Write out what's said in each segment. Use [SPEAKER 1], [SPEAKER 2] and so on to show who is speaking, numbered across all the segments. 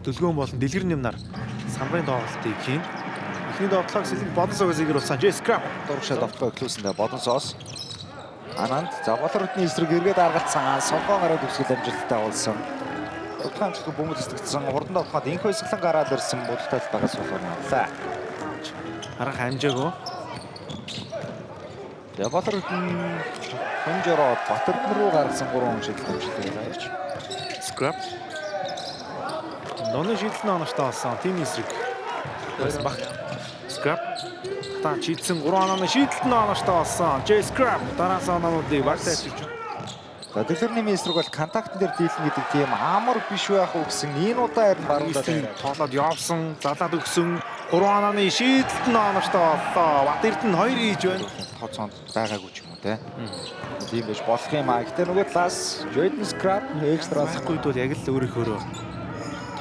[SPEAKER 1] Дөлгөөн болон дэлгэр нэмнар самбарын тоглолтыг хийн. Эхний тоглолтыг сэлэг бодон согоос игэрүүлсэн. Джей Скрап
[SPEAKER 2] дургшаа давтгаа эхлүүлсэндээ бодон соос. Ананд за болоротны эсрэг эргээд аргалцсан. Солгоо гараад үсгэл амжилттай болсон. Удахын амжилтыг бөмбөг тестэгдсэн. Хурдан давхад инх хөсглэн гараад ирсэн бодолтой байгаас болоонаа.
[SPEAKER 1] харах хэмжээгөө.
[SPEAKER 2] За болоротны хөнжөрөө Батэрдэн рүү гаргасан 3 шийдэл амжилттай байж.
[SPEAKER 1] Скрап Доны шийдэлний оногтой болсон. Тим эсрэг. Баг. Скрап та чийдсэн 3 онооны шийдэлтний оногтой болсон. Джей Скрап дараас оноонуудыг багтаа хийж.
[SPEAKER 2] За дэлгэрний эсрэг бол контактн дээр дийлэн гэдэг тийм амар биш байх уу гэсэн энэ удаа харин баруун
[SPEAKER 1] тоолоод явсан, залаад өгсөн 3 онооны шийдэлтний оногтой боллоо. Батэрдэн 2 хийж байна.
[SPEAKER 2] Тооцоонд байгаагүй ч юм уу те. Тийм байж болох юм аа. Гэтэ нөгөө талаас Джейден Скрап экстра
[SPEAKER 1] Скрапгүйд бол яг л өөрийнхөө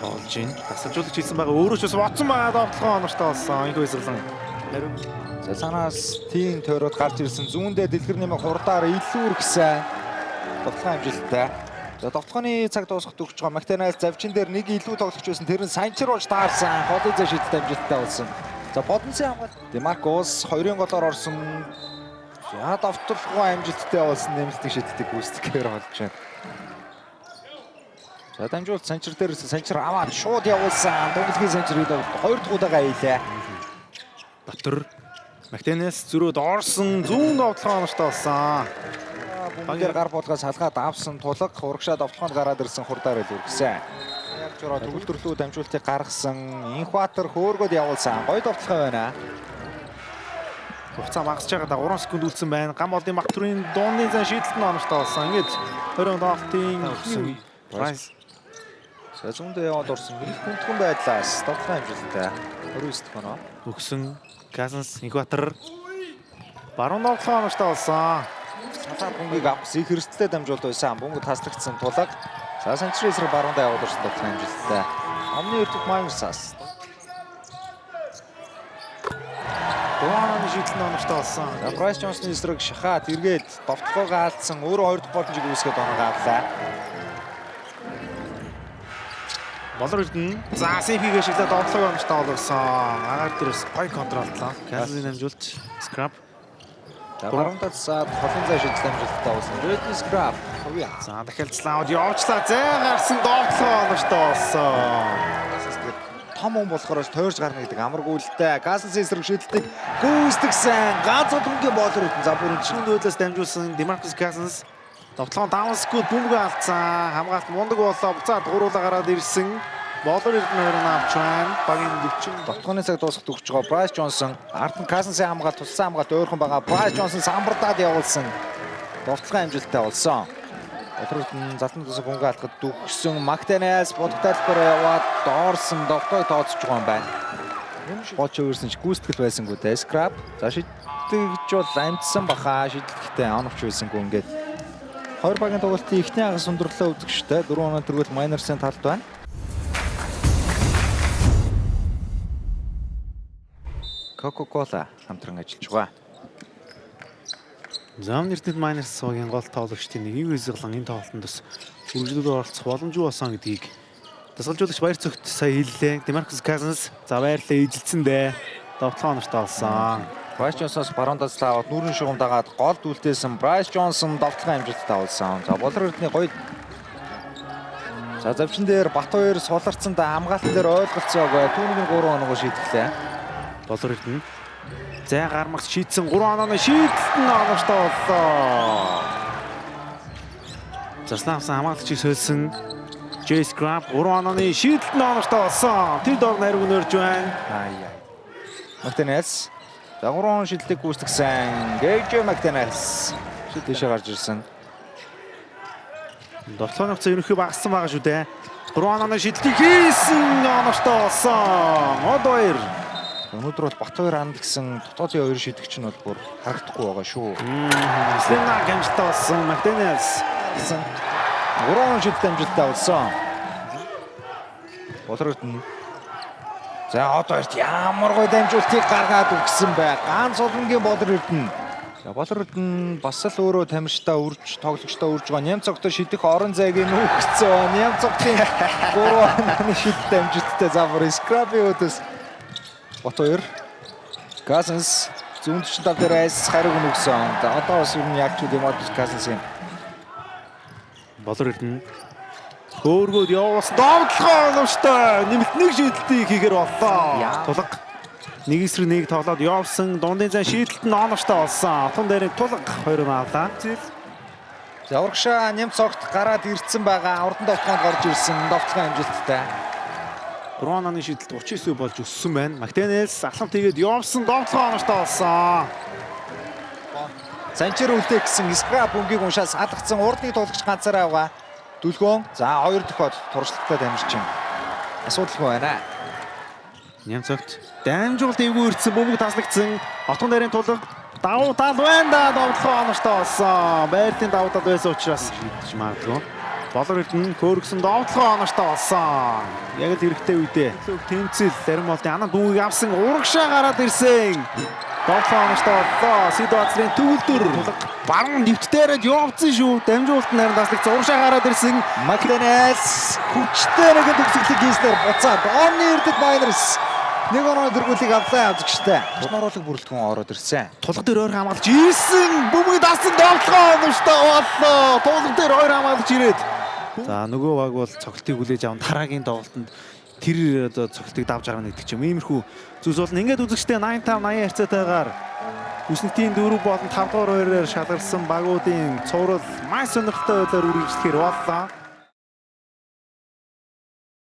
[SPEAKER 1] тоолж ийн. Тасалжуулагч хийсэн байгаа. Өөрөө ч бас бодсон байгаа тоглохоо оногтой болсон. Инх хэсгэлэн. Харин
[SPEAKER 2] за санаас тийм тойроод гарч ирсэн зүүндээ дэлгэр нэмэг хурдаар илүү үргэсэн. Тоглохын амжилттай. За тоглохны цаг дуусахад өгч байгаа Мактенаас завчин дээр нэг илүү тоглогч байсан. Тэр нь санчруулж таарсан. Холын зэ шийдэлт амжилттай болсон. За бодонсын хамгаалалт Демаркос 2-ын голоор орсон. За давталгүй амжилттай болсон нэмэлтийн шийдэлтийг гүйцэтгэхээр болж байна. За дамжуулт санчир дээрээс санчир аваад шууд явуулсан. Дөнгөлгийн санчирыг 2 дахь удаага хийлээ.
[SPEAKER 1] Батэр Мактенаас зөрөөд орсон. Зүүн тоглохоо оногтой болсон.
[SPEAKER 2] Бангер гар болгоос салгаад авсан тулга урагшаа давтаханд гараад ирсэн хурдаар л үргэсэн. Яг жураа төгөлдөрлөө дамжуултыг гаргасан. Инхватер хөөргөд явуулсан. Гой давталгаа байна.
[SPEAKER 1] Хугацаа магасж байгаа 3 секунд үлдсэн байна. Гам болдын Мактурын дууны зан шийдэлт нь оногтой болсон. Ингээд 20 тоглолтын прайс.
[SPEAKER 2] За зүүндээ яваад орсон. Их хүндхэн байдлаас давталгаа амжилттай. 29 дэх оноо.
[SPEAKER 1] Өгсөн Казанс Инхватер баруун тоглохоо оногтой болсон.
[SPEAKER 2] Сатар бөмбөгийг авсан их хэрсэлтэд дамжуулт байсан. Бөмбөг таслагдсан тулаг. За санчрын эсрэг баруундаа яваад орсон давталгаа амжилттай. Амны өртөг Майнерсаас.
[SPEAKER 1] Дуаны шийдэлт нь оногтой болсон.
[SPEAKER 2] Брайс Джонсны эсрэг шахаад эргээд давталгаагаа алдсан. Өөрөө 2 дахь боломжийг үүсгээд оноо авлаа.
[SPEAKER 1] Болордын за СП-гээ шилээд тоглохоо оногтой болсон. Агаар дээрээс гой контролтлоо. Казанын амжилт Скрап.
[SPEAKER 2] За баруунтаа засаад холын зай шийдэлт амжилттай болсон. Джейден Скрап.
[SPEAKER 1] За дахиад слаууд явуулчлаа. Зай гарсан тоглохоо оногтой болсон.
[SPEAKER 2] Том хүн болохоор тойрч гарна гэдэг амаргүй л дээ. Газанс эсрэг шийдэлтийг гүйцэтгсэн. Ганц удамгийн боолор үтэн. За бүрэн
[SPEAKER 1] шинэ нөлөөс дамжуулсан Демаркос Казанс довтлогоо 5 секунд бөмбөг алдсан. Хамгаалт мундаг боллоо. Буцаад гуруула гараад ирсэн. Болор Эрдэнэ авч байна. Багийн 40
[SPEAKER 2] довтлооны цаг дуусахад өгч байгаа Брайс Джонсон. Ард нь Казансын хамгаалт туссан хамгаалт ойрхон байгаа. Брайс Джонсон самбардаад явуулсан. Довтлогын амжилттай болсон. Болорын залтнаас бөмбөг алдахад дүгсэн Мактенаас бодогтайлбараа яваад доорсон довтлогыг тооцож байгаа юм байна. Боч өөрсөн ч гүйцэтгэл байсангүй дээ. Скрап. За шийдэгч бол амжсан баха. Шийдэлттэй оновч байсангүй ингээд. Хоёр багийн тоглолтын эхний агас өндөрлөө үзэгчтэй 4 оноо тэргүүл Майнерсын талд байна. Coca-Cola хамтран ажиллаж байгаа.
[SPEAKER 1] Зам нэртэд Майнерс суугийн гол тоглогчдын нэг хэсэглэн энэ тоглолтод бас үргэлжлүүлээр оролцох боломжтой болсон гэдгийг дасгалжуулагч баяр цогт сая хэллээ. Демаркос Казанс за баярлалаа эжилцэндээ довтлоо оногтой болсон.
[SPEAKER 2] Брайс Джонсоос баруундаа слаавд нүүрэн шугам дагаад гол дүүлтээсэн Брайс Джонсон довтлогын амжилттай болсон. За болор эрдний гоё. За завчин дээр Бат 2 суларцсан да хамгаалтан дээр ойлголцоогоо түүнийг 3 оногоо шийдэглээ.
[SPEAKER 1] Болор эрдэнэ зай гармагч шийдсэн 3 онооны шийдэлт нь оногтой боллоо. Зарснавсан хамгаалагчийг сольсон Джей Скрап 3 онооны шийдэлт нь оногтой болсон. Тэр доор нариг нөрж байна.
[SPEAKER 2] Мактенаас за 3 он шийдэлтийг гүйцэтгсэн. Гейж Мактенаас шийдэлшээ гарч ирсэн.
[SPEAKER 1] Довтлооны хугацаа ерөнхий багассан байгаа шүү дээ. 3 онооны шийдэлтийг хийсэн оногтой болсон. Одоо 2
[SPEAKER 2] өнөөдөр бол Бат 2 анд гэсэн дотоодын 2 шийдэгч нь бол бүр харагдахгүй байгаа шүү.
[SPEAKER 1] Слена гэмжтэй болсон Мактенаас
[SPEAKER 2] 3 он шийдэлт амжилттай болсон. Болорт нь за одоо ямар гоё дамжуултыг гаргаад өгсөн бай. Ганц улмгийн Болор Эрдэнэ За Болорд нь бас л өөрөө тамирчтай үрж тоглогчтой үрж байгаа. Нямцогтой шидэх орон зайг нь өгцөө. Нямцогтын 3 оны шид дамжигдтай замбар скрапи өдөс. Бот 2. Казанс зүүн тав дээрээс хариуг нь өгсөн. За одоо бас юм яг ч юм бол Казансын
[SPEAKER 1] Болор ирнэ. Хөөргөөд явуулсан довтлохоо оновчтой нэмэлт нэг шийдэлтийг хийгэр боллоо. Тулга нэг эсрэг нэг тоглоод явсан дундын зай шийдэлт нь оновчтой болсон. Отон дээр тулга 2 маавлаа.
[SPEAKER 2] за урагшаа Нямцогт гараад ирсэн байгаа. Урдан довтлоонд гарч ирсэн. Довтлогын амжилттай.
[SPEAKER 1] 3 оны шийдэлт 39 болж өссөн байна. Мактенес ахламт хийгээд явсан довтлогоо оновчтой болсон.
[SPEAKER 2] Санчер үлдээ гэсэн скрап өнгийг уншаад салгацсан урдны тоглогч ганцаараа байгаа. Дүлгөөн. За 2 дахиад туршлагатай дамжиж байна. Асуудалгүй байна.
[SPEAKER 1] Нямцогт дамжуулт эвгүй ирсэн бөмбөг таслагдсан. Отон дээрийн тулга давуу тал байна да довтлогоо оновчтой болсон. Байртын давуу тал байсан учраас шийдэж магадгүй. Болор ирдэн хөөргсөн довтлогоо оновчтой болсон. Яг л хэрэгтэй үедээ. Тэмцэл зарим болтын анаа дүүгийг авсан урагшаа гараад ирсэн. Довтлогоо оновчтой боллоо. Сидоцрын төгөлдөр баруун нэвтдээрээ явцсан шүү. Дамжуулт нь харин таслагдсан урагшаа гараад ирсэн.
[SPEAKER 2] Мактенес хүчтэй нэгэн төгсгөлийг хийснээр буцаад Онны Эрдэд Майнерс нэг оноо дөргүүлийг авлаа явжгчтай. Оруулах бүрэлдэхүүн ороод ирсэн.
[SPEAKER 1] Тулга дээр ойр хамгаалж ирсэн. Бөмбөг дасан довтлогоо оновчтой боллоо. Тулга дээр ойр хамгаалж ирээд. За нөгөө баг бол цогцолтыг хүлээж аван дараагийн тоглолтод тэр одоо цогцолтыг давж гаргана гэдэг ч юм. Иймэрхүү зүйлс бол ингээд үзэгчтэй 85-80 харьцаатайгаар Үснэтийн 4 болон 5 дугаар хоёроор шалгарсан багуудын цуврал маш сонирхолтой байдлаар үргэлжлэхээр боллоо.